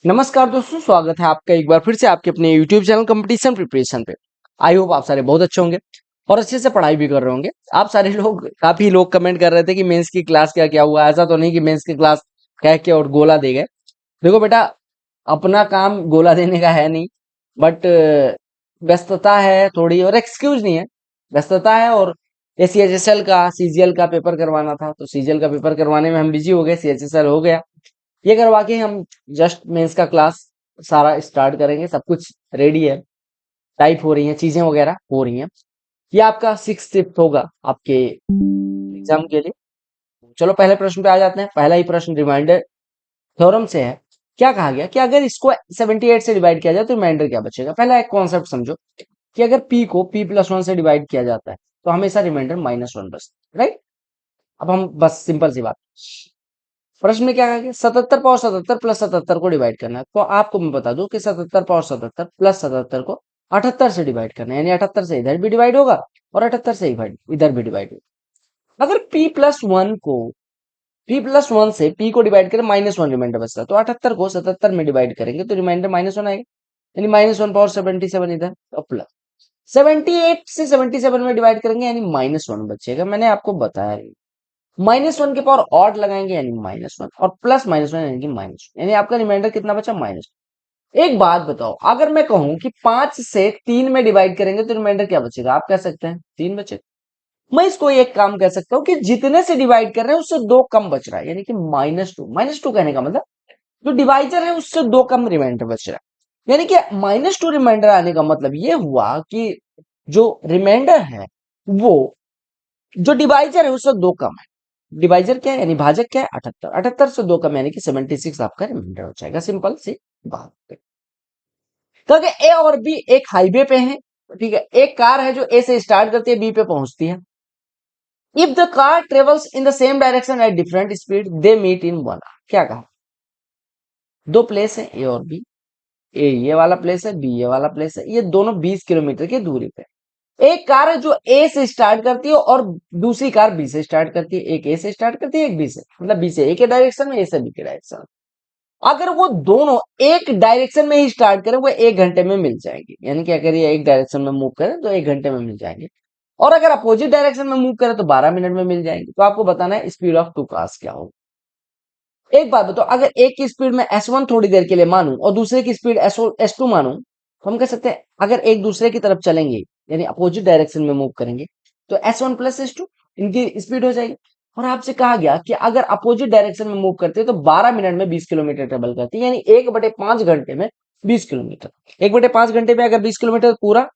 नमस्कार दोस्तों, स्वागत है आपका एक बार फिर से आपके अपने YouTube चैनल कंपटीशन प्रिपरेशन पे। आई होप आप सारे बहुत अच्छे होंगे और अच्छे से पढ़ाई भी कर रहे होंगे। आप सारे लोग काफी लोग कमेंट कर रहे थे कि मेंस की क्लास क्या क्या हुआ। ऐसा तो नहीं कि मेंस की क्लास कह के और गोला दे गए। देखो बेटा, अपना काम गोला देने का है नहीं, बट व्यस्तता है थोड़ी और एक्सक्यूज नहीं है, व्यस्तता है। और CHSL का CGL का पेपर करवाना था, तो CGL का पेपर करवाने में हम बिजी हो गए। CHSL हो गया, ये करवा के हम जस्ट मेंस का क्लास सारा स्टार्ट करेंगे। सब कुछ रेडी है, टाइप हो रही है, चीजें वगैरह हो रही हैं। ये आपका 6th शिफ्ट होगा आपके एग्जाम के लिए। चलो पहले प्रश्न पे आ जाते हैं। पहला ही प्रश्न रिमाइंडर थ्योरम से है। क्या कहा गया कि अगर इसको 78 से डिवाइड किया जाए तो रिमाइंडर क्या बचेगा। पहला एक कॉन्सेप्ट समझो कि अगर p को p+1 से डिवाइड किया जाता है तो हमेशा रिमाइंडर -1 बचता है, राइट। अब हम बस सिंपल सी बात, प्रश्न में क्या कहा गया, 77 पावर 77 प्लस 77 को डिवाइड करना है। तो आपको मैं बता दूं कि 77 पावर 77 प्लस 77 को 78 से डिवाइड करना है, यानी 78 से इधर भी डिवाइड होगा और 78 से इधर भी डिवाइड होगा। अगर p+1 से p को डिवाइड करें -1 रिमाइंडर बचता है, तो 78 को 77 में डिवाइड करेंगे तो रिमाइंडर -1 आएगा, यानी -1 पावर 77 इधर और प्लस 78 से 77 में डिवाइड करेंगे यानी -1 बचेगा। मैंने आपको बताया -1 के पावर ऑड लगाएंगे यानी -1 और प्लस -1 यानी कि -1, यानी आपका रिमाइंडर कितना बचा, माइनस। एक बात बताओ, अगर मैं कहूं कि 5 से 3 में डिवाइड करेंगे तो रिमाइंडर क्या बचेगा, आप कह सकते हैं 3 बचेगा। मैं इसको एक काम कह सकता हूं कि जितने से डिवाइड कर रहे हैं उससे 2 कम बच रहा है, यानी कि -2 कहने का मतलब जो डिवाइजर है उससे 2 कम रिमाइंडर बच रहा है। यानी कि -2 रिमाइंडर आने का मतलब ये हुआ कि जो रिमाइंडर है वो जो डिवाइजर है उससे 2 कम है। डिवाइजर क्या है, यानी भाजक क्या है, 78। 78 से 2 कम यानी कि 76 आपका रिमाइंडर हो जाएगा। सिंपल सी बात है। क्योंकि ए और बी एक हाईवे पे है, ठीक है। एक कार है जो ए से स्टार्ट करती है बी पे पहुंचती है। If the car travels in the same direction at different speed they meet in one. क्या कहा, दो प्लेस है ए और बी। ए ये वाला प्लेस है, बी ये वाला प्लेस है, ये दोनों 20 किलोमीटर की दूरी पे। एक कार है जो ए से स्टार्ट करती है और दूसरी कार बी से स्टार्ट करती है। एक ए से स्टार्ट करती है, एक बी से, मतलब बी से ए के डायरेक्शन में, ए से बी के डायरेक्शन में। अगर वो दोनों एक डायरेक्शन में ही स्टार्ट करें वो 1 घंटे में मिल जाएंगे, यानी कि अगर ये एक डायरेक्शन में मूव करें तो 1 घंटे में मिल जाएंगे। और अगर अपोजिट डायरेक्शन में मूव करें तो 12 मिनट में मिल जाएंगे। तो आपको बताना है स्पीड ऑफ टू कार्स क्या होगी। एक बात बताओ, अगर एक की स्पीड में S1 थोड़ी देर के लिए मानूं और दूसरे की स्पीड S2 मानूं, तो हम कह सकते हैं अगर एक दूसरे की तरफ चलेंगे यानी अपोजिट डायरेक्शन में मूव करेंगे तो S1 प्लस S2 इनकी स्पीड हो जाएगी। और आपसे कहा गया कि अगर अपोजिट डायरेक्शन में मूव करते हैं तो 12 मिनट में 20 किलोमीटर ट्रेवल करती है, यानी 1/5 घंटे में 20 किलोमीटर। 1/5 घंटे में अगर 20 किलोमीटर पूरा,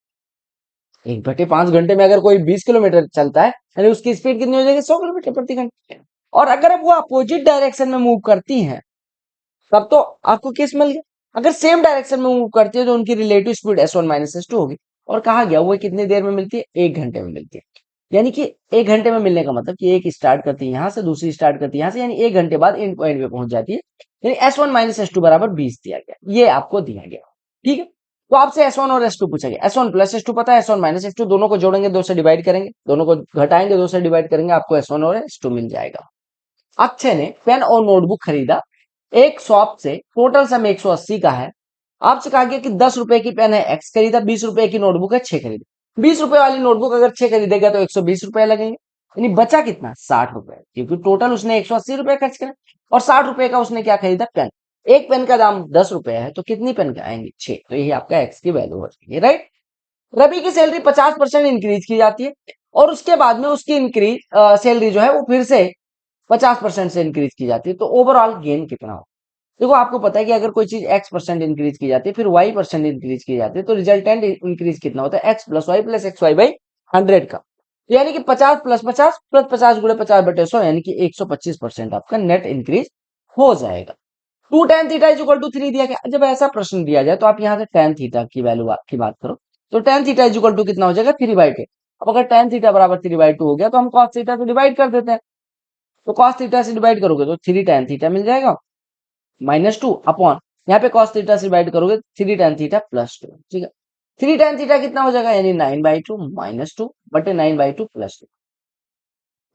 1/5 घंटे में अगर कोई 20 किलोमीटर चलता है यानी उसकी स्पीड कितनी हो जाएगी, 100 किलोमीटर प्रति घंटे। और अगर वो अपोजिट डायरेक्शन में मूव करती हैं तब तो आपको केस मिल गया। अगर सेम डायरेक्शन में मूव करती है तो उनकी relative speed S1 minus S2 होगी। और कहा गया वो कितनी देर में मिलती है, 1 घंटे में मिलती है। यानी कि 1 घंटे में मिलने का मतलब कि एक स्टार्ट करती है यहां से, दूसरी स्टार्ट करती है यहां से, यानी 1 घंटे बाद इन पॉइंट पे पहुंच जाती है। यानी S1 माइनस S2 बराबर 20 दिया गया, ये आपको दिया गया, ठीक है। तो आपसे S1 और S2 पूछा गया। S1 प्लस S2 पता है, S1 माइनस S2 दोनों को जोड़ेंगे, 2 से डिवाइड करेंगे, दोनों को घटाएंगे, 2 से डिवाइड करेंगे, आपको S1 और S2 मिल जाएगा। अक्षय ने पेन और नोटबुक खरीदा एक शॉप से, टोटल सम 180 का है। आपसे कहा गया कि 10 रुपए की पेन है X खरीदा, 20 रुपए की नोटबुक है 6 खरीदा। 20 रुपए वाली नोटबुक अगर 6 खरीदेगा तो 120 रुपए लगेंगे, यानी बचा कितना, 60 रुपए, क्योंकि टोटल उसने 180 रुपए खर्च करे और 60 रुपए का उसने क्या खरीदा, पेन। एक पेन का दाम 10 रुपए है तो कितनी पेन का आएंगे, 6। तो यही आपका X की वैल्यू हो जाएगी, राइट। रवि की सैलरी 50% इंक्रीज की जाती है और उसके बाद में उसकी इंक्रीज सैलरी जो है वो फिर से 50% से इंक्रीज की जाती है, तो ओवरऑल गेन कितना हो। देखो आपको पता है कि अगर कोई चीज X% इंक्रीज की जाती है फिर Y% इंक्रीज की जाती है तो रिजल्टेंट इंक्रीज कितना होता है, X plus Y plus X Y by 100 का। तो यानी कि 50 प्लस 50 प्लस 50 गुणे 50/100 यानी कि 125% आपका नेट इंक्रीज हो जाएगा। 2 tan theta is equal to 3 दिया गया। जब ऐसा प्रश्न दिया जाए तो आप यहाँ से tan थीटा की वैल्यू की बात करो, तो tan theta is equal to कितना हो जाएगा, 3/2। अब अगर tan थीटा बराबर 3/2 हो गया तो हम cos थीटा से डिवाइड कर देते हैं। तो cos थीटा से डिवाइड करोगे तो 3 tan थीटा मिल जाएगा, -2 अपॉन, यहाँ पे cos थीटा से डिवाइड करोगे 3 tan थीटा +2, ठीक है। 3 tan थीटा कितना हो जाएगा, यानी 9/2 -2 बटे 9/2 +2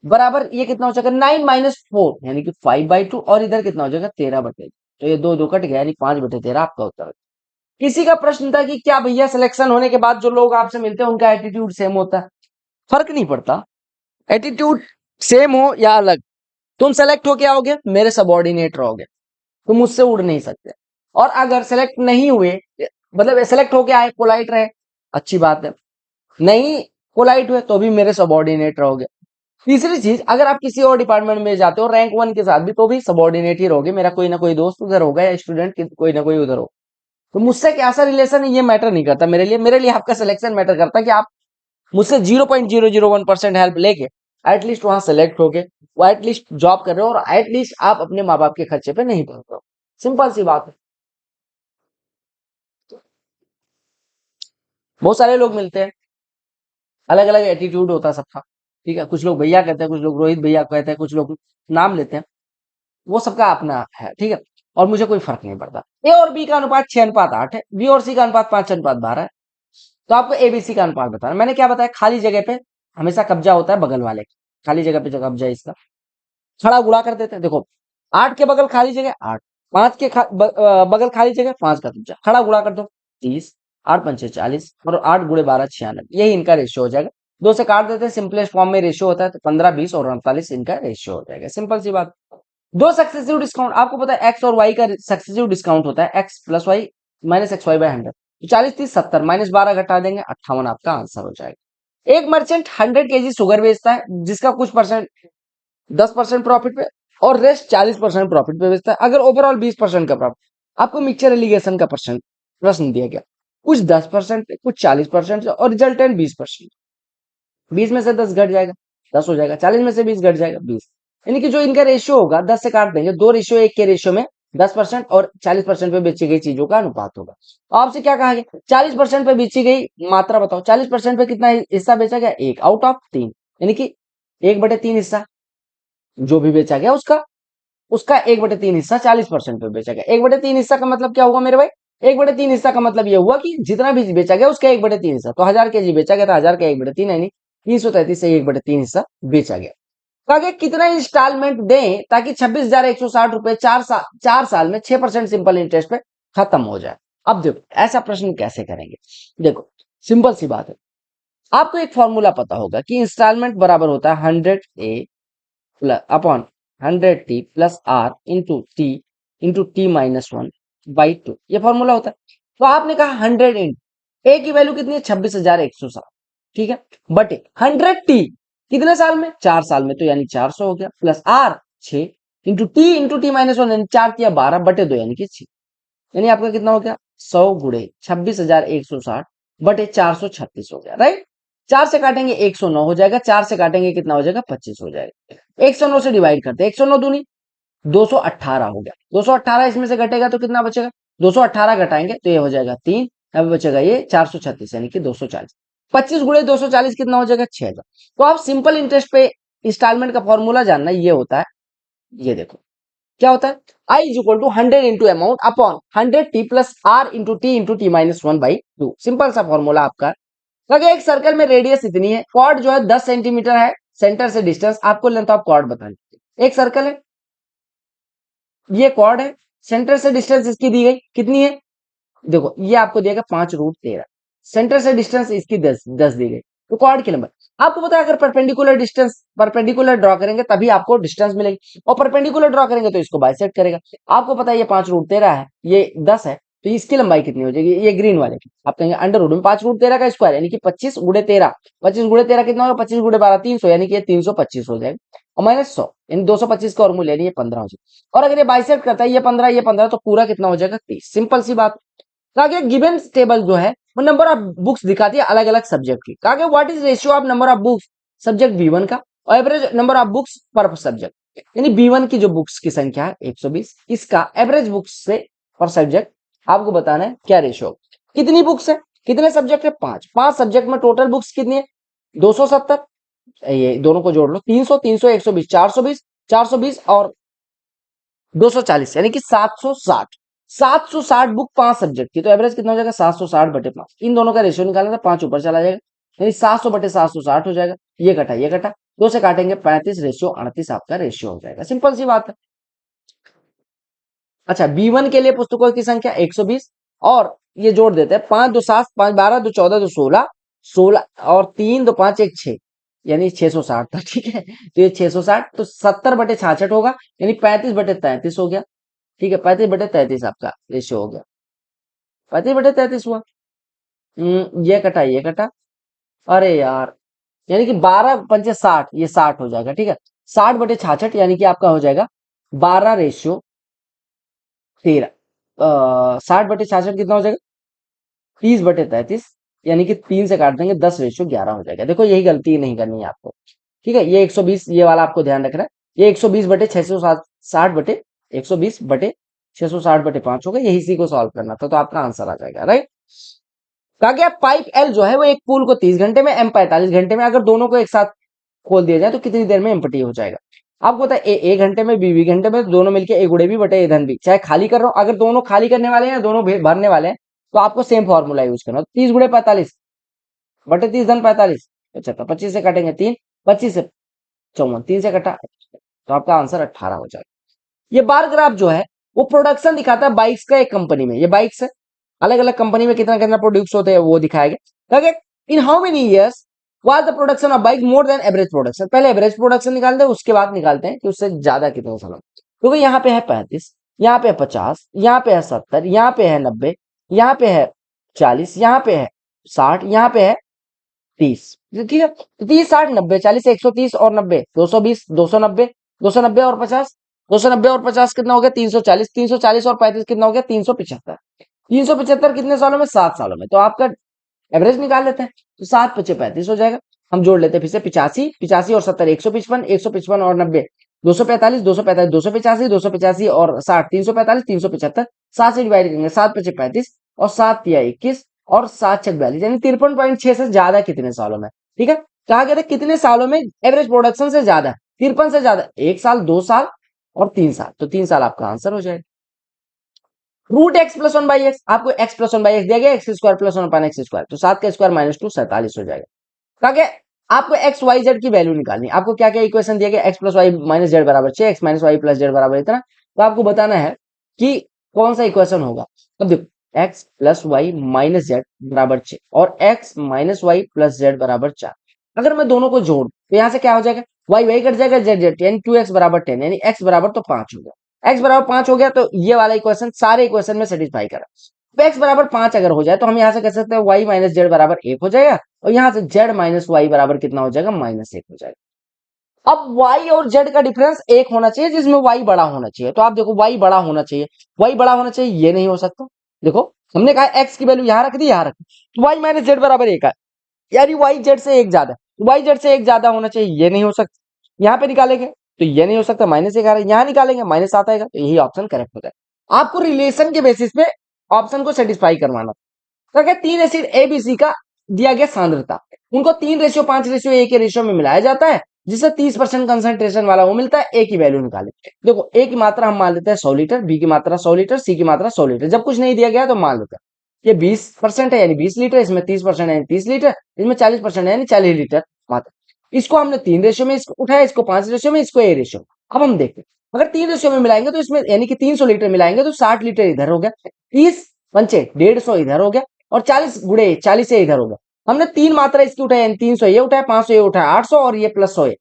बराबर ये कितना हो जाएगा, 9 - 4 यानी कि 5/2 और इधर कितना हो जाएगा 13/2। तो ये 2 2 कट गया, यानी 5/13 आपका उत्तर है। किसी का प्रश्न था कि क्या भैया सिलेक्शन होने के बाद जो लोग आपसे मिलते हैं उनका एटीट्यूड सेम होता है? फर्क नहीं पड़ता, एटीट्यूड सेम हो या अलग, तुम सेलेक्ट होके आओगे, मेरे सबॉर्डिनेट रहोगे, तुम मुझसे उड़ नहीं सकते। और अगर सेलेक्ट नहीं हुए, मतलब सेलेक्ट होके आए, पोलाइट रहे, अच्छी बात है, नहीं पोलाइट हुए तो भी मेरे सबॉर्डिनेट रहोगे। तीसरी चीज, अगर आप किसी और डिपार्टमेंट में जाते हो रैंक 1 के साथ भी, तो भी सबॉर्डिनेट ही रहोगे, मेरा कोई ना कोई दोस्त उधर होगा या स्टूडेंट कोई ना कोई उधर हो। तो मुझसे कैसा रिलेशन है ये मैटर नहीं करता मेरे लिए आपका सिलेक्शन मैटर करता है कि आप मुझसे 0.001% हेल्प लेके एटलीस्ट वहां सेलेक्ट होके वो एटलीस्ट जॉब कर रहे हो, और एटलीस्ट आप अपने माँ बाप के खर्चे पे नहीं पड़ रहे हो। सिंपल सी बात है। बहुत सारे लोग मिलते हैं, अलग अलग एटीट्यूड होता है सबका, ठीक है, कुछ लोग भैया कहते हैं, कुछ लोग रोहित भैया कहते हैं, कुछ लोग नाम लेते हैं, वो सबका अपना है, ठीक है। और मुझे कोई फर्क नहीं पड़ता। ए और बी का अनुपात 6:8 है, बी और सी का अनुपात 5:12 है। तो आपको एबीसी का अनुपात बताना। मैंने क्या बताया, खाली जगह पे हमेशा कब्जा होता है बगल वाले का, खाली जगह पे जो कब्जा है इसका खड़ा गुणा कर देते हैं। देखो 8 के बगल खाली जगह 8, 5 के बगल खाली जगह 5 का कब्जा, खड़ा गुणा कर दो 30, 8 पंचे 40 और 8 गुणे 12 96, यही इनका रेशियो हो जाएगा। 2 से काट देते हैं, सिंपलेस्ट फॉर्म में रेशियो होता है, तो 15 20 और 48 इनका रेशियो हो जाएगा। सिंपल सी बात। दो सक्सेसिव डिस्काउंट, आपको पता है एक्स और वाई का सक्सेसिव डिस्काउंट होता है X plus Y minus X Y by 100। तो 40 30 70 -12 घटा देंगे 58 आपका आंसर हो जाएगा। एक मर्चेंट 100 kg शुगर बेचता है जिसका कुछ परसेंट 10% प्रॉफिट पे और रेस्ट 40% प्रॉफिट पे बेचता है। अगर ओवरऑल 20% का प्रॉफिट, आपको मिक्सचर एलिगेशन का परसेंट प्रश्न दिया गया, कुछ 10% पे कुछ 40% और रिजल्टेंट 20%। 20 में से 10 घट जाएगा, 10 हो जाएगा, 40 में से 20 घट जाएगा 20, यानी कि जो इनका रेशियो होगा 10 से काट देंगे, 2:1 के रेशियो में 10% और 40% पे बेची गई चीजों का अनुपात होगा। तो आपसे क्या कहा गया, 40% पे बेची गई मात्रा बताओ, 40% पे कितना हिस्सा बेचा गया, 1 आउट ऑफ 3, यानी कि 1/3 हिस्सा जो भी बेचा गया उसका उसका 1/3 हिस्सा 40% पे बेचा गया। 1/3 हिस्सा का मतलब क्या हुआ मेरे भाई, 1/3 हिस्सा का मतलब ये हुआ कि जितना भी बेचा गया उसका 1/3 हिस्सा, तो 1000 kg बेचा गया था, 1000 का 1/3 यानी 333 से 1/3 हिस्सा बेचा गया। तो आगे कितना इंस्टॉलमेंट दें ताकि 26,160 रुपए 4 साल में 6% सिंपल इंटरेस्ट पे खत्म हो जाए। अब देखो ऐसा प्रश्न कैसे करेंगे, देखो सिंपल सी बात है, आपको एक फॉर्मूला पता होगा कि इंस्टॉलमेंट बराबर होता है 100A plus upon 100T plus R into T -1/2, ये फॉर्मूला होता है। तो आपने कहा 100 इंटू ए की वैल्यू कितनी है 26,160, ठीक है, बटे 100T कितने साल में 4 साल में, तो यानी 400 हो गया, प्लस R 6 इंटू टी -1 यानी 4 या 12 बटे 2 यानी कि 6, यानी आपका कितना हो गया 100 गुणे 26,160 बटे 436 हो गया, राइट। 4 से काटेंगे 109 हो जाएगा, 4 से काटेंगे कितना हो जाएगा 25 हो जाएगा। 109 से डिवाइड करते हैं, 109 दूनी 218 हो गया, 218 इसमें से घटेगा तो कितना बचेगा, 218 घटाएंगे तो ये हो जाएगा 3, अब बचेगा ये 436 यानी कि 240, 25 गुणे 240 कितना हो जाएगा 6000। तो आप सिंपल इंटरेस्ट पे इंस्टॉलमेंट का फॉर्मूला जानना, ये होता है, ये देखो क्या होता है, I is equal to 100 into amount upon 100T plus R into T minus 1/2। Simple सा फॉर्मूला आपका। अगर एक सर्कल में रेडियस इतनी है, कॉर्ड जो है 10 सेंटीमीटर है सेंटर से डिस्टेंस, आपको लेंथ ऑफ कॉर्ड बतानी। एक सर्कल है, ये कॉर्ड है, सेंटर से डिस्टेंस इसकी दी गई कितनी है, देखो ये आपको दिया गया 5√13, सेंटर से डिस्टेंस इसकी 10 दी गई, तो कॉर्ड की लंबाई आपको पता है, अगर परपेंडिकुलर ड्रॉ करेंगे तभी आपको डिस्टेंस मिलेगी, और परपेंडिकुलर ड्रॉ करेंगे तो इसको बाइसेक्ट करेगा। आपको पता है ये 5√13 है, ये 10 है, तो इसकी लंबाई कितनी हो जाएगी, ये ग्रीन वाले की आप कहेंगे अंडर रूट में 5√13 का स्क्वायर यानी कि 25 गुणे 13, 25 गुणे 13 कितना होगा, 25 गुणे 12 300, यानी कि ये 325 हो जाएगा, और माइनस 100 यानी 225 का और मूल्य यानी ये 15 हो जाएगा। और अगर ये बाइसेक्ट करता है ये 15 तो पूरा कितना हो जाएगा 30। सिंपल सी बात। आगे गिवन टेबल जो है वो नंबर ऑफ बुक्स दिखाती है अलग अलग सब्जेक्ट की। आगे what is ratio of number of books subject B1 का और एवरेज नंबर ऑफ बुक्स पर सब्जेक्ट, यानी B1 की जो बुक्स की संख्या है 120, इसका एवरेज बुक्स से पर सब्जेक्ट आपको बताना है क्या रेशियो। कितनी बुक्स है, कितने सब्जेक्ट है 5 सब्जेक्ट में टोटल बुक्स कितनी है 270, ये दोनों को जोड़ लो 300 300 120 420 420 और 240 यानी कि 760 बुक 5 सब्जेक्ट की, तो एवरेज कितना हो जाएगा 760 बटे 5, इन दोनों का रेशियो निकालना था, 5 ऊपर चला जाएगा यानी 700 बटे 760 हो जाएगा, ये कटा 2 से काटेंगे 35 रेशियो 38 आपका रेशियो हो जाएगा। सिंपल सी बात है। अच्छा, B1 के लिए पुस्तकों की संख्या 120 और ये जोड़ देते हैं 5 2 7 5 12 2 14 2 16 16 और 3 2 5 1 6 यानी 660 था। ठीक है, तो ये 660 तो 70/66 होगा यानी 35/33 हो गया। ठीक है, 35/33 आपका रेशियो हो गया। 35/33 हुआ। ये कटा ये कटा, अरे यार, यानी कि 12 पंचे 60, ये 60 हो जाएगा। ठीक है, 60/66 यानी कि आपका हो जाएगा 12:13। 60/66 कितना हो जाएगा? 30/33 यानी कि 3 से काट देंगे 10:11 हो जाएगा। देखो यही गलती नहीं करनी है आपको। ठीक है, ये 120 ये वाला आपको ध्यान रखना है। ये 120/660/120/660/5 होगा, यही इसी को सॉल्व करना था, तो आपका आंसर आ जाएगा। राइट, कहा गया पाइप एल जो है वो एक पूल को 30 घंटे में, एम 45 घंटे में, अगर दोनों को एक साथ खोल दिया जाए तो कितनी देर में एम्प्टी हो जाएगा? आपको पता है ए घंटे में, बी घंटे में, दोनों मिलके ए गुड़े भी बटे ए धन भी, चाहे खाली कर रहा हूं, अगर दोनों खाली करने वाले हैं दोनों भरने वाले हैं तो आपको सेम फॉर्मूला यूज करना। 30 गुड़े 45 बटे 30 धन 45, अच्छा तो 25 से काटेंगे 3, 25 से 54, 3 से कटा, तो आपका आंसर 18 हो जाएगा। ये बार ग्राफ जो है वो प्रोडक्शन दिखाता है बाइक्स का एक कंपनी में। ये बाइक्स है, अलग अलग कंपनी में कितना कितना प्रोड्यूस होते हैं वो दिखाया गया। In how many years was the production of bike more than average production? पहले एवरेज प्रोडक्शन निकालते हैं, उसके बाद निकालते हैं कि उससे ज्यादा कितने सालों। क्योंकि यहाँ पे है 35, यहाँ पे है 50, यहाँ पे है 70, यहाँ पे है 90, यहाँ पे है 40, यहाँ पे है 60, यहाँ पे है 30। ठीक है, तो 30 60 90 40 130 और 90 220 290 290 और 50, 290 और 50 कितना हो गया? 340, 340 और 35 कितना हो गया? 375। 375 कितने सालों में? 7 सालों में। तो आपका एवरेज निकाल लेते हैं, तो 7 × 5 = 35 हो जाएगा। हम जोड़ लेते हैं फिर से 85, 85 और 70 155, 155 और 90 245, 245 285, 285 और 60 345, 375। 7 से डिवाइड करेंगे, 7 × 5 = 35 और 7 × 21 और 7 × 42 यानी 53.6 से ज्यादा कितने सालों में? ठीक है, कहा गया था कितने सालों में एवरेज प्रोडक्शन से ज्यादा? 53 से ज्यादा 1 साल, 2 साल और 3 साल, तो 3 साल आपका आंसर हो जाएगा। रूट एक्स प्लस 1/x, आपको x प्लस 1/x दिया गया, x स्क्वायर प्लस 1/x², तो 7 का स्क्वायर -2 47 हो जाएगा। कहा गया आपको एक्स वाई जेड की वैल्यू निकालनी है। आपको क्या क्या इक्वेशन दिया गया? X plus Y minus Z बराबर 6, X minus Y plus Z बराबर इतना। तो आपको बताना है कि कौन सा इक्वेशन होगा। अब देखो X plus Y minus Z बराबर 6 और X minus Y plus Z बराबर 4, अगर मैं दोनों को जोड़ तो यहाँ से क्या हो जाएगा? वाई वाई कट जाएगा, जेड जेड, यानी 2x बराबर 10, यानी x बराबर तो 5 हो गया। x बराबर 5 हो गया तो ये वाला इक्वेशन सारे इक्वेशन में सेटिस्फाई करा। तो x बराबर 5 अगर हो जाए तो हम यहाँ से कह सकते हैं y माइनस जेड बराबर 1 हो जाएगा, और यहाँ से z माइनस वाई बराबर कितना हो जाएगा? -1 हो जाएगा। अब y और z का डिफरेंस 1 होना चाहिए जिसमें y बड़ा होना चाहिए। तो आप देखो y बड़ा होना चाहिए, y बड़ा होना चाहिए, ये नहीं हो सकता। देखो हमने कहा x की वैल्यू यहाँ रख दी, यहाँ रख दी, तो y माइनस जेड बराबर 1 है, यानी y z से 1 ज्यादा, y z से 1 ज्यादा होना चाहिए, ये नहीं हो सकता। यहाँ पे निकालेंगे तो ये नहीं हो सकता, -1 आ रहा है, यहाँ निकालेंगे -7 आएगा, तो यही ऑप्शन करेक्ट होता है। आपको रिलेशन के बेसिस पे ऑप्शन को सेटिस्फाई करवाना। तो क्या 3 एसिड ए बी सी का दिया गया सांद्रता, उनको 3:5:A के रेशियो में मिलाया जाता है, जिससे 30% कंसंट्रेशन वाला वो मिलता है। ए की वैल्यू निकाले। देखो ए की मात्रा हम मान लेते हैं 100 लीटर, बी की मात्रा 100 लीटर, सी की मात्रा 100 लीटर। जब कुछ नहीं दिया गया तो मान लेते हैं ये 20% है यानी 20 लीटर, इसमें 30% है यानी 30 लीटर, इसमें 40% है यानी 40 लीटर मात्रा। इसको हमने 3 रेशियो में इसको उठाया, इसको 5 रेशियो में, इसको ए रेशियो में। अब हम देखते हैं अगर 3 रेशियो में मिलाएंगे तो इसमें यानी कि 300 लीटर मिलाएंगे तो 60 लीटर इधर हो गया, 30 पंचे 150 इधर हो गया और 40 गुड़े 40 से इधर हो गया। हमने 3 मात्रा इसकी उठाई यानी 300 ये उठाया, 500 ये उठाया, 800 और ये प्लस 100 ये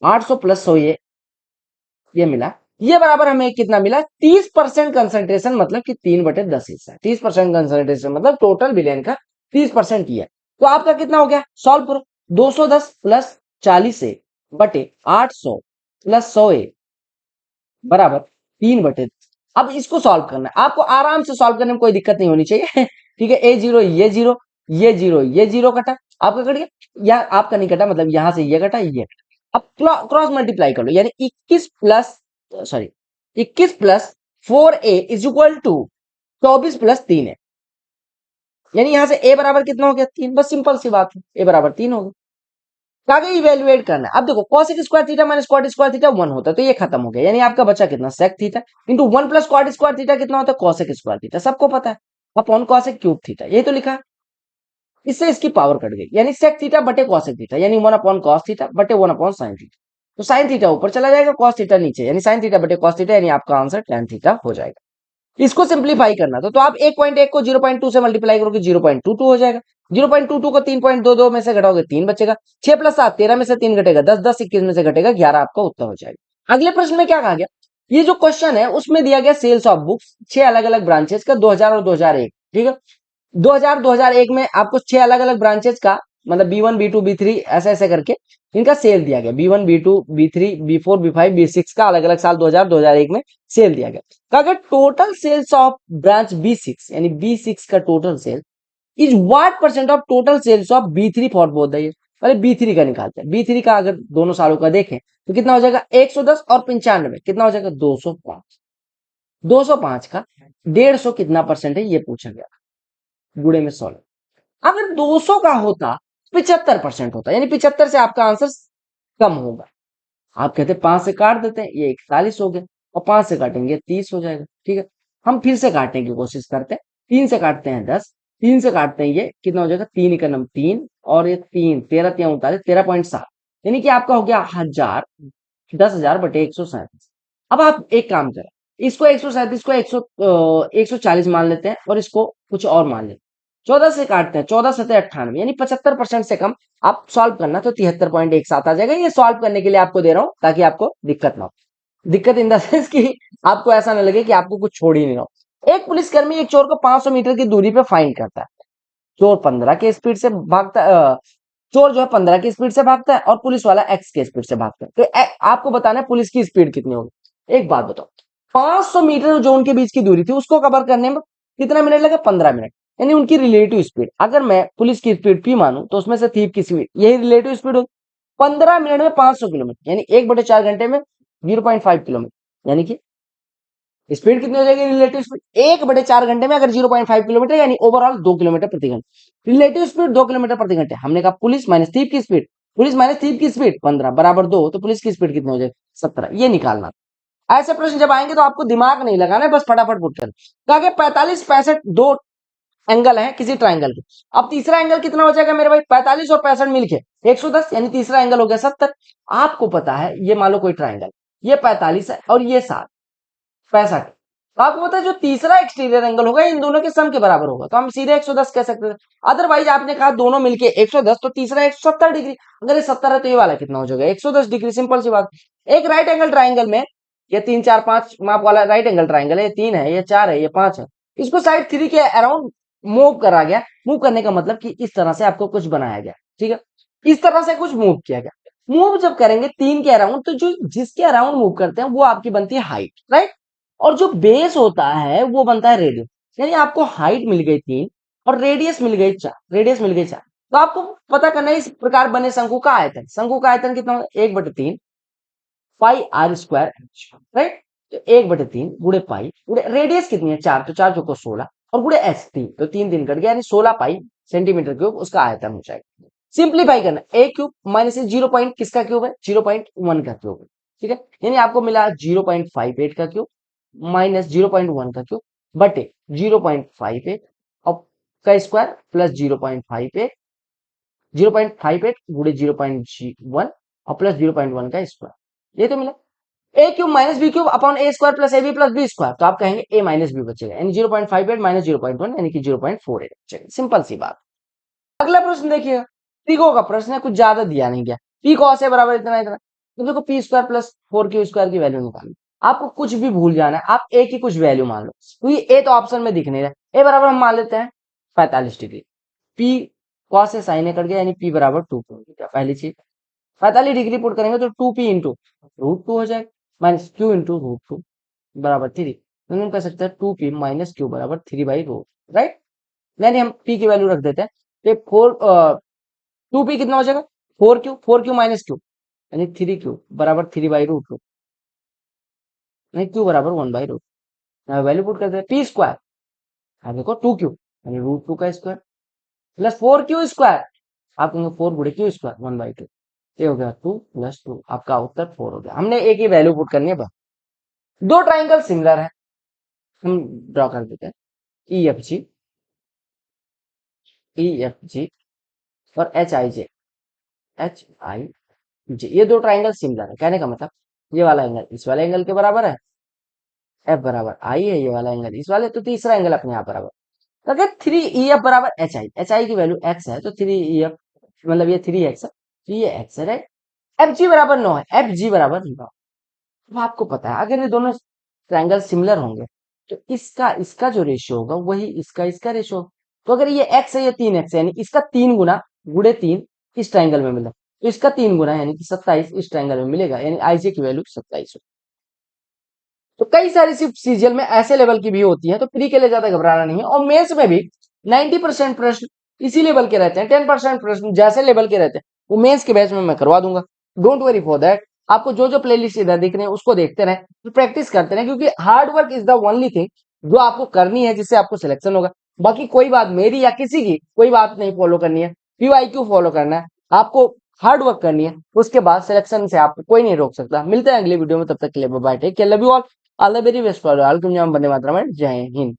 800 प्लस 100 ये मिला। ये बराबर हमें कितना मिला? 30% कंसंट्रेशन, मतलब कि 3/10 हिस्सा। 30% कंसंट्रेशन मतलब टोटल विलेन का 30% ही है। तो आपका कितना हो गया? सॉल्व करो। 210 प्लस 40A बटे 800 प्लस 100A बराबर 3/10। अब इसको सॉल्व करना है आपको, आराम से सॉल्व करने में कोई दिक्कत नहीं होनी चाहिए। ठीक है, A0 ये 0 ये 0 ये 0 कटा, आपका कट गया, या आपका नहीं कटा, मतलब यहां से ये कटा ये कटा। अब क्रॉस मल्टीप्लाई कर लो, यानी 21 plus 4A is equal to 24 plus 3A, यानी यहां से A बराबर कितना हो गया? 3। बस सिंपल सी बात है, A बराबर 3 हो गया। आगे इवेल्युएट करना है। अब देखो cosec square theta minus cot square theta 1 होता है, तो ये खत्म हो गया, यानी आपका बचा कितना? sec theta into 1 plus cot square theta कितना होता है? cosec स्क्वायर थीटा, सबको पता है, अपॉन cosec क्यूब थीटा, यही तो लिखा है। इससे इसकी पावर कट गई, यानी sec थीटा बटे cosec थीटा, यानी 1 अपॉन cos थीटा बटे 1 अपॉन sin थीटा। तो sin थीटा ऊपर चला जाएगा, cos थीटा नीचे, यानी sin थीटा बटे cos थीटा, यानी आपका आंसर tan थीटा हो जाएगा। इसको सिंप्लीफाई करना तो आप 1.1 को 0.2 से मल्टीप्लाई करोगे 0.22 हो जाएगा। 0.22 को 3.22 में से घटाओगे 3 बचेगा। 6 प्लस 7 13 में से 3 घटेगा 10, 10 21 में से घटेगा 11, आपका उत्तर हो जाएगा। अगले प्रश्न में क्या कहा गया, ये जो क्वेश्चन है उसमें दिया गया सेल्स ऑफ बुक्स 6 अलग अलग ब्रांचेस का 2000 और 2001, ठीक है। 2000 2001 में आपको 6 अलग अलग ब्रांचेस का मतलब B1 B2 B3 ऐसे ऐसे करके इनका सेल दिया गया। B1 B2 B3 B4 B5 B6 का अलग अलग साल 2000 2001 में सेल दिया गया। तो अगर total sales of branch B6 यानी B6 का total sale is what percent of total sales of B3 for both the year, पहले B3 का निकालते हैं। B3 का अगर दोनों सालों का देखें तो कितना हो जाएगा 110 और 95 कितना हो जाएगा 205। 205 का 150 कितना परसेंट है ये पूछा गया, गुणे में 16। अगर 200 का होता 75% होता, यानी 75 से आपका आंसर कम होगा। आप कहते 5 से काट देते हैं, ये 41 हो गया, और 5 से काटेंगे 30 हो जाएगा, ठीक है। हम फिर से काटने की कोशिश करते हैं। 3 से काटते हैं 10, 3 से काटते हैं ये कितना हो जाएगा 3 इका नम 3 और ये 3 13 3 39 13.7, यानी कि आपका हो गया 1000 10,000 बटे 137। अब आप एक काम करें, इसको 137 को 140 मान लेते हैं और इसको कुछ और मान लेते हैं। 14 से काटते हैं, 14 सतह 98, यानी 75% से कम। आप सॉल्व करना तो 73.17 आ जाएगा। ये सॉल्व करने के लिए आपको दे रहा हूं ताकि आपको दिक्कत ना हो। दिक्कत इन द सेंस कि आपको ऐसा ना लगे कि आपको कुछ छोड़ ही नहीं रहा। एक पुलिसकर्मी एक चोर को 500 मीटर की दूरी पे फाइन करता है। चोर 15 के स्पीड से भागता चोर जो है 15 की स्पीड से भागता है और पुलिस वाला एक्स के स्पीड से भागता है। तो आपको बताना है पुलिस की स्पीड कितनी होगी। एक बात बताओ, 500 मीटर जो उनके बीच की दूरी थी उसको कवर करने में कितना मिनट लगा 15 मिनट, यानी उनकी रिलेटिव स्पीड। अगर मैं पुलिस की स्पीड पी मानूं तो उसमें से थीप की स्पीड यही रिलेटिव स्पीड होगी। 15 मिनट में 500 किलोमीटर यानी 1/4 घंटे में 0.5 किलोमीटर, यानी कि स्पीड कितनी हो जाएगी रिलेटिव स्पीड 1/4 घंटे में अगर 0.5 किलोमीटर यानी ओवरऑल 2 किलोमीटर प्रति घंटे। रिलेटिव स्पीड 2 किलोमीटर प्रति घंटे। हमने कहा पुलिस माइनस थीप की स्पीड, पुलिस माइनस थीप की स्पीड 15 बराबर 2, तो पुलिस की स्पीड कितनी हो जाएगी 17, ये निकालना। ऐसे प्रश्न जब आएंगे तो आपको दिमाग नहीं लगाना है, बस फटाफट पुट कर। तो आगे 45 65 दो एंगल है किसी ट्राइंगल के। अब तीसरा एंगल कितना हो जाएगा मेरे भाई 45 और 65 मिलके 110, यानी तीसरा एंगल हो गया 70। आपको पता है ये मान लो कोई ट्राइंगल, ये 45 है और ये 65। तो आपको पता है जो तीसरा एक्सटीरियर एंगल होगा इन दोनों के सम के बराबर होगा, तो हम सीधे 110 कह सकते थे। अदरवाइज आपने कहा दोनों मिलके 110 तो तीसरा 170 डिग्री, अगर ये 70 है तो ये वाला कितना हो जाएगा 110 डिग्री। सिंपल सी बात। एक राइट एंगल ट्राइंगल में ये 3 4 5 माप वाला राइट एंगल ट्राइंगल है, ये 3 है ये 4 है ये 5 है, इसको साइड 3 के अराउंड मूव करा गया। मूव करने का मतलब कि इस तरह से आपको कुछ बनाया गया, ठीक है, इस तरह से कुछ मूव किया गया। मूव जब करेंगे 3 के अराउंड तो जो जिसके अराउंड मूव करते हैं वो आपकी बनती है हाइट, राइट। और जो बेस होता है वो बनता है रेडियस, यानी आपको हाइट मिल गई 3 और रेडियस मिल गई 4, रेडियस मिल गई 4। तो आपको पता करना है इस प्रकार बने शंकु का आयतन। शंकु का आयतन कितना होगा 1/3 पाई आर स्क्वायर, राइट। तो 1/3 गुणे पाई गुणे रेडियस कितनी है 4, तो 4 चौको 16 और गुणे एच 3, तो 3 दिन कट गया, यानी 16 पाई सेंटीमीटर क्यूब उसका आयतन हो जाएगा। सिंप्लीफाई करना ए क्यूब माइनस 0 पॉइंट किसका क्यूब है 0.1 का क्यूब है, ठीक है। यानी आपको मिला 0.58 का क्यूब माइनस 0.1 का क्यूब बटे 0.58 और का स्क्वायर प्लस 0.58 0.58 गुणे 0.1 और प्लस 0.1 का स्क्वायर, ये तो मिला। A cube minus B cube upon A square plus A B plus B square, तो आप कहेंगे ए माइनस बी बचेगा, यानी 0.58 माइनस 0.1 यानी कि 0.48 बचेगा। सिंपल सी बात। अगला प्रश्न देखिएगा, पीको का प्रश्न है, कुछ ज्यादा दिया नहीं गया। पी कॉस ए बराबर इतना इतना, तो देखो P square plus 4 Q square की वैल्यू निकालनी। आपको कुछ भी भूल जाना है, आप ए की कुछ वैल्यू मान लो, क्योंकि ए तो ऑप्शन में दिख नहीं रहा। ए बराबर हम मान लेते हैं 45 डिग्री। पी कॉस से साइन ए कट गया, यानी पी बराबर 2 पहली चीज। 45 डिग्री पुट करेंगे तो 2p इंटू √2 हो जाएगा माइनस क्यू इंटू √2 बराबर 3। तो हम कह सकते हैं 2p माइनस क्यू बराबर 3/√, राइट। यानी हम p की वैल्यू रख देते हैं तो 2p कितना हो जाएगा 4q माइनस क्यू यानी 3q बराबर 3/√2 यानी q बराबर 1/√, वैल्यू पुट करते हैं p स्क्वायर देखो 2q यानी √2 का स्क्वायर प्लस 4q स्क्वायर, आप कहेंगे 4 गुणे q स्क्वायर 1/2, ये हो गया 2 प्लस 2, आपका उत्तर 4 हो गया। हमने एक ही वैल्यू पुट करनी है बस। दो ट्राइंगल सिमिलर है, हम ड्रॉ कर देते हैं ई एफ जी और एच आई जे। ये दो ट्राइंगल सिमिलर है, कहने का मतलब ये वाला एंगल इस वाले एंगल के बराबर है एफ बराबर आई है ये वाला एंगल, इस वाले तो तीसरा एंगल अपने आप बराबर। तो अगर 3EF बराबर एच आई की वैल्यू एक्स है तो 3EF मतलब ये 3x है, तो ये x है, राइट। एफ जी बराबर 9 है, एफ जी बराबर 9। अब आपको पता है अगर ये दोनों ट्रायंगल सिमिलर होंगे तो इसका इसका जो रेशियो होगा वही इसका इसका रेशियो। तो अगर ये x है, ये 3x है, यानी इसका 3 गुना गुड़े 3 इस ट्रायंगल में मिला, तो इसका 3 गुना यानी कि 27 इस ट्रायंगल में मिलेगा, यानी आईजे की वैल्यू 27 हो। तो कई सारी सिर्फ सीजीएल में ऐसे लेवल की भी होती है, तो प्री के लिए ज्यादा घबराना नहीं है। और मेंस में भी 90% प्रश्न इसी लेवल के रहते हैं, 10% प्रश्न जैसे लेवल के रहते हैं वो मेंस के बैच में मैं करवा दूंगा। Don't worry for that. आपको जो जो प्लेलिस्ट इधर दिख रहे हैं उसको देखते रहे, तो प्रैक्टिस करते रहे, क्योंकि hard work is the only thing जो आपको करनी है जिससे आपको सिलेक्शन होगा। बाकी कोई बात मेरी या किसी की कोई बात नहीं फॉलो करनी है, PYQ फॉलो करना है आपको, हार्ड वर्क करनी है, उसके बाद सिलेक्शन से आपको कोई नहीं रोक सकता। मिलते हैं अगले वीडियो में, तब तक के लिए bye, take care, love you all the very best for all. वंदे मातरम, जय हिंद।